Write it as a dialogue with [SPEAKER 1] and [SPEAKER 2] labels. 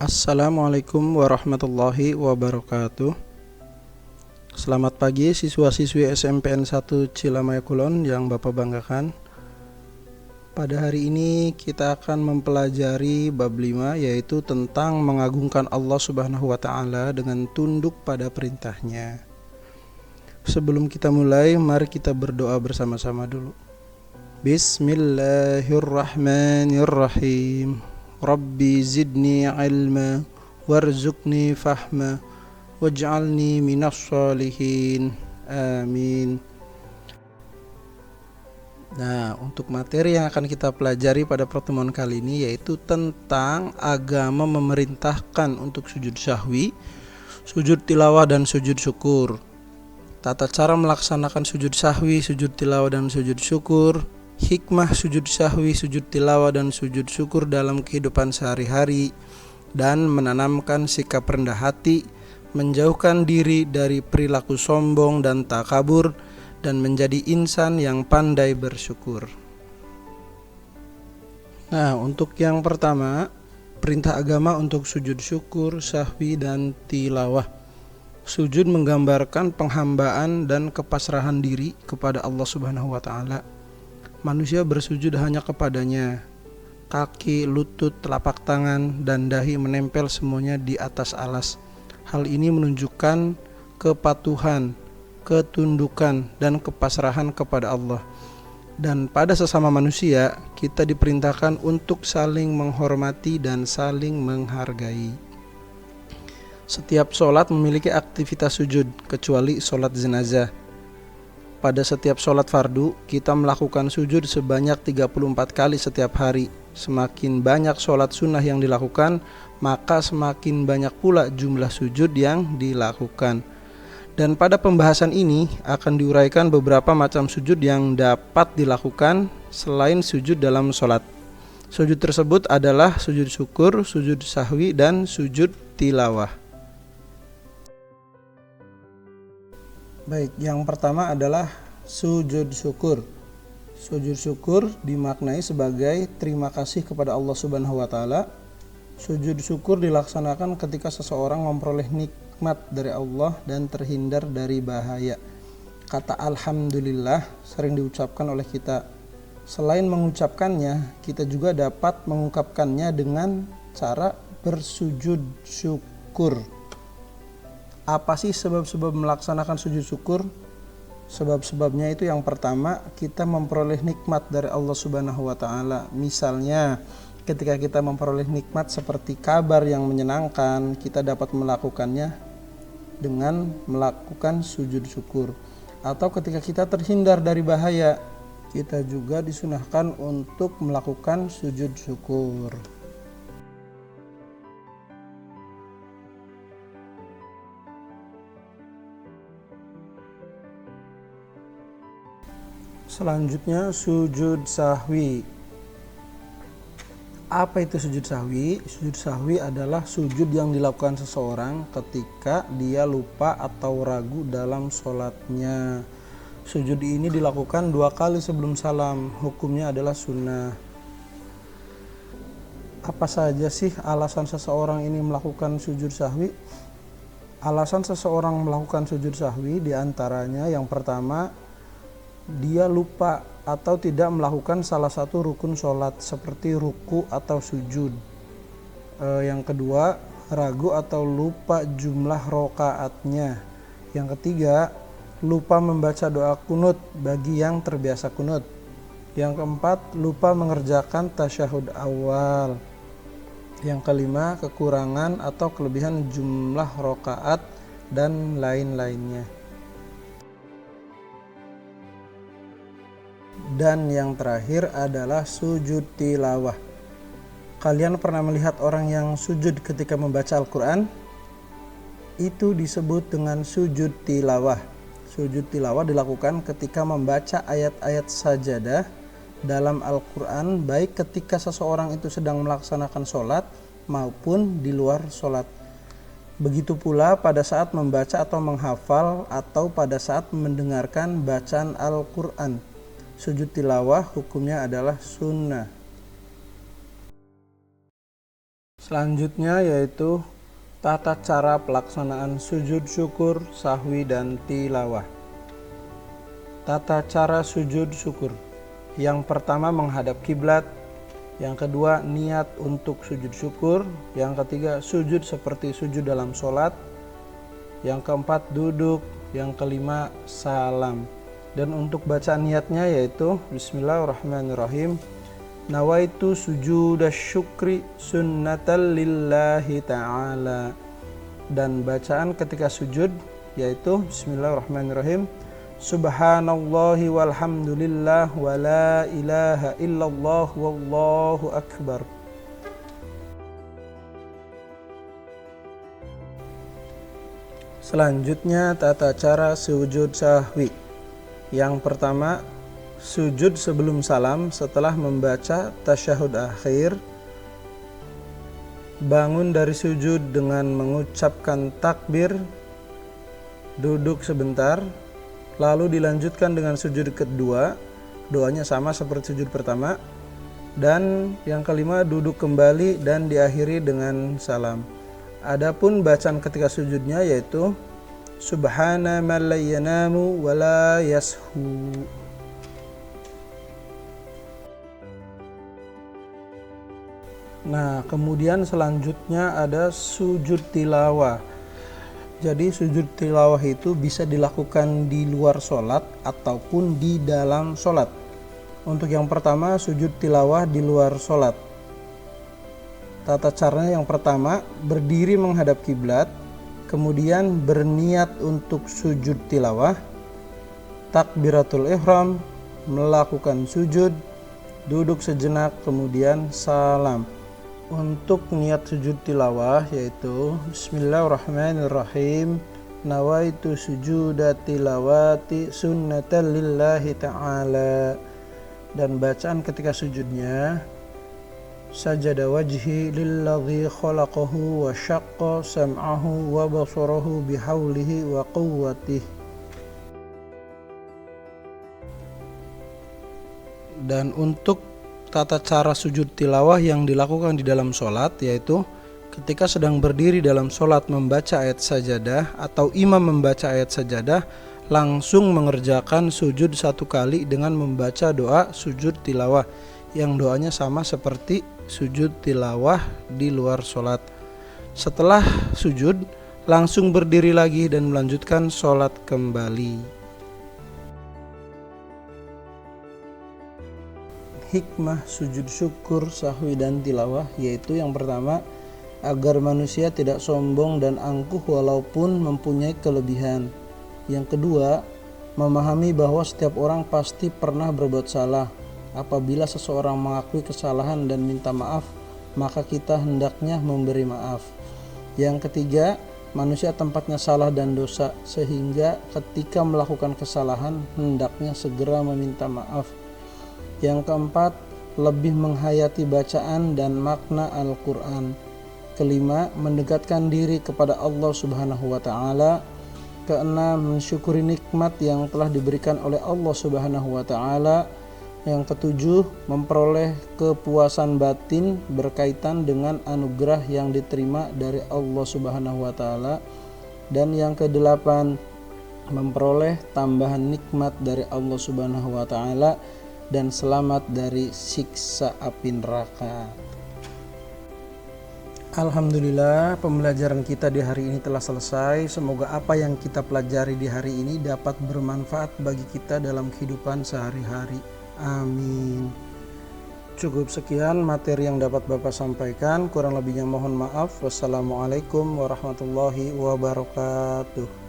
[SPEAKER 1] Assalamualaikum warahmatullahi wabarakatuh. Selamat pagi siswa-siswi SMPN 1 Cilamaya Kulon yang Bapak banggakan. Pada hari ini kita akan mempelajari bab 5, yaitu tentang mengagungkan Allah Subhanahu wa taala dengan tunduk pada perintahnya. Sebelum kita mulai, mari kita berdoa bersama-sama dulu. Bismillahirrahmanirrahim. Rabbi zidni ilma warzuqni fahma waj'alni minas shalihin. Amin. Nah, untuk materi yang akan kita pelajari pada pertemuan kali ini yaitu tentang agama memerintahkan untuk sujud syahwi, sujud tilawah dan sujud syukur. Tata cara melaksanakan sujud syahwi, sujud tilawah dan sujud syukur, hikmah sujud syahwi, sujud tilawah dan sujud syukur dalam kehidupan sehari-hari, dan menanamkan sikap rendah hati, menjauhkan diri dari perilaku sombong dan takabur, dan menjadi insan yang pandai bersyukur. Nah, untuk yang pertama, perintah agama untuk sujud syukur, syahwi, dan tilawah. Sujud menggambarkan penghambaan dan kepasrahan diri kepada Allah Subhanahu wa taala. Manusia bersujud hanya kepadanya. Kaki, lutut, telapak tangan, dan dahi menempel semuanya di atas alas. Hal ini menunjukkan kepatuhan, ketundukan, dan kepasrahan kepada Allah. Dan pada sesama manusia, kita diperintahkan untuk saling menghormati dan saling menghargai. Setiap sholat memiliki aktivitas sujud, kecuali sholat jenazah. Pada setiap sholat fardu, kita melakukan sujud sebanyak 34 kali setiap hari. Semakin banyak sholat sunnah yang dilakukan, maka semakin banyak pula jumlah sujud yang dilakukan. Dan pada pembahasan ini akan diuraikan beberapa macam sujud yang dapat dilakukan selain sujud dalam sholat. Sujud tersebut adalah sujud syukur, sujud sahwi, dan sujud tilawah. Baik, yang pertama adalah sujud syukur. Sujud syukur dimaknai sebagai terima kasih kepada Allah Subhanahu wa taala. Sujud syukur dilaksanakan ketika seseorang memperoleh nikmat dari Allah dan terhindar dari bahaya. Kata alhamdulillah sering diucapkan oleh kita. Selain mengucapkannya, kita juga dapat mengungkapkannya dengan cara bersujud syukur. Apa sih sebab-sebab melaksanakan sujud syukur? Sebab-sebabnya itu yang pertama, kita memperoleh nikmat dari Allah Subhanahu wa taala. Misalnya, ketika kita memperoleh nikmat seperti kabar yang menyenangkan, kita dapat melakukannya dengan melakukan sujud syukur. Atau ketika kita terhindar dari bahaya, kita juga disunahkan untuk melakukan sujud syukur. Selanjutnya sujud sahwi. Apa itu sujud sahwi? Sujud sahwi adalah sujud yang dilakukan seseorang ketika dia lupa atau ragu dalam sholatnya. Sujud ini dilakukan 2 kali sebelum salam. Hukumnya adalah sunnah. Apa saja sih alasan seseorang ini melakukan sujud sahwi? Alasan seseorang melakukan sujud sahwi diantaranya yang pertama, dia lupa atau tidak melakukan salah satu rukun sholat seperti ruku atau sujud. Yang kedua, ragu atau lupa jumlah rokaatnya. Yang ketiga, lupa membaca doa kunut bagi yang terbiasa kunut. Yang keempat, lupa mengerjakan tasyahud awal. Yang kelima, kekurangan atau kelebihan jumlah rokaat dan lain-lainnya. Dan yang terakhir adalah sujud tilawah. Kalian pernah melihat orang yang sujud ketika membaca Al-Quran? Itu disebut dengan sujud tilawah. Sujud tilawah dilakukan ketika membaca ayat-ayat sajadah dalam Al-Quran, baik ketika seseorang itu sedang melaksanakan sholat maupun di luar sholat. Begitu pula pada saat membaca atau menghafal atau pada saat mendengarkan bacaan Al-Quran. Sujud tilawah hukumnya adalah sunnah. Selanjutnya yaitu tata cara pelaksanaan sujud syukur, sahwi, dan tilawah. Tata cara sujud syukur. Yang pertama menghadap kiblat, yang kedua niat untuk sujud syukur, yang ketiga sujud seperti sujud dalam sholat, yang keempat duduk, yang kelima salam. Dan untuk bacaan niatnya yaitu Bismillahirrahmanirrahim. Nawaitu sujuda syukri sunnatan lillahi ta'ala. Dan bacaan ketika sujud yaitu Bismillahirrahmanirrahim. Subhanallahi walhamdulillah wa la ilaha illallah wallahu akbar. Selanjutnya tata cara sujud sahwi. Yang pertama, sujud sebelum salam setelah membaca tasyahud akhir. Bangun dari sujud dengan mengucapkan takbir, duduk sebentar, lalu dilanjutkan dengan sujud kedua. Doanya sama seperti sujud pertama. Dan yang kelima duduk kembali dan diakhiri dengan salam. Adapun bacaan ketika sujudnya yaitu Subhana man la yanamu wa la yashu. Nah, kemudian selanjutnya ada sujud tilawah. Jadi sujud tilawah itu bisa dilakukan di luar sholat ataupun di dalam sholat. Untuk yang pertama, sujud tilawah di luar sholat. Tata caranya yang pertama, berdiri menghadap kiblat, kemudian berniat untuk sujud tilawah, takbiratul ihram, melakukan sujud, duduk sejenak, kemudian salam. Untuk niat sujud tilawah yaitu Bismillahirrahmanirrahim. Nawaitu sujuda tilawati sunnatan lillahi ta'ala. Dan bacaan ketika sujudnya Sajada wajhi lilladzi khalaqahu wa syaqqa sam'ahu wa basarahu bihaulihi wa quwwatihi. Dan untuk tata cara sujud tilawah yang dilakukan di dalam sholat yaitu ketika sedang berdiri dalam sholat membaca ayat sajadah atau imam membaca ayat sajadah, langsung mengerjakan sujud satu kali dengan membaca doa sujud tilawah yang doanya sama seperti sujud tilawah di luar sholat. Setelah sujud langsung berdiri lagi dan melanjutkan sholat kembali. Hikmah sujud syukur, sahwi, dan tilawah yaitu yang pertama, agar manusia tidak sombong dan angkuh walaupun mempunyai kelebihan. Yang kedua, memahami bahwa setiap orang pasti pernah berbuat salah. Apabila seseorang mengakui kesalahan dan minta maaf, maka kita hendaknya memberi maaf. Yang ketiga, manusia tempatnya salah dan dosa, sehingga ketika melakukan kesalahan hendaknya segera meminta maaf. Yang keempat, lebih menghayati bacaan dan makna Al-Quran. Kelima, mendekatkan diri kepada Allah Subhanahu wa Ta'ala. Keenam, mensyukuri nikmat yang telah diberikan oleh Allah Subhanahu wa Ta'ala. Yang ketujuh, memperoleh kepuasan batin berkaitan dengan anugerah yang diterima dari Allah Subhanahu wa Ta'ala. Dan yang kedelapan, memperoleh tambahan nikmat dari Allah Subhanahu wa Ta'ala dan selamat dari siksa api neraka. Alhamdulillah, pembelajaran kita di hari ini telah selesai. Semoga apa yang kita pelajari di hari ini dapat bermanfaat bagi kita dalam kehidupan sehari-hari. Amin. Cukup sekian materi yang dapat Bapak sampaikan. Kurang lebihnya mohon maaf. Wassalamualaikum warahmatullahi wabarakatuh.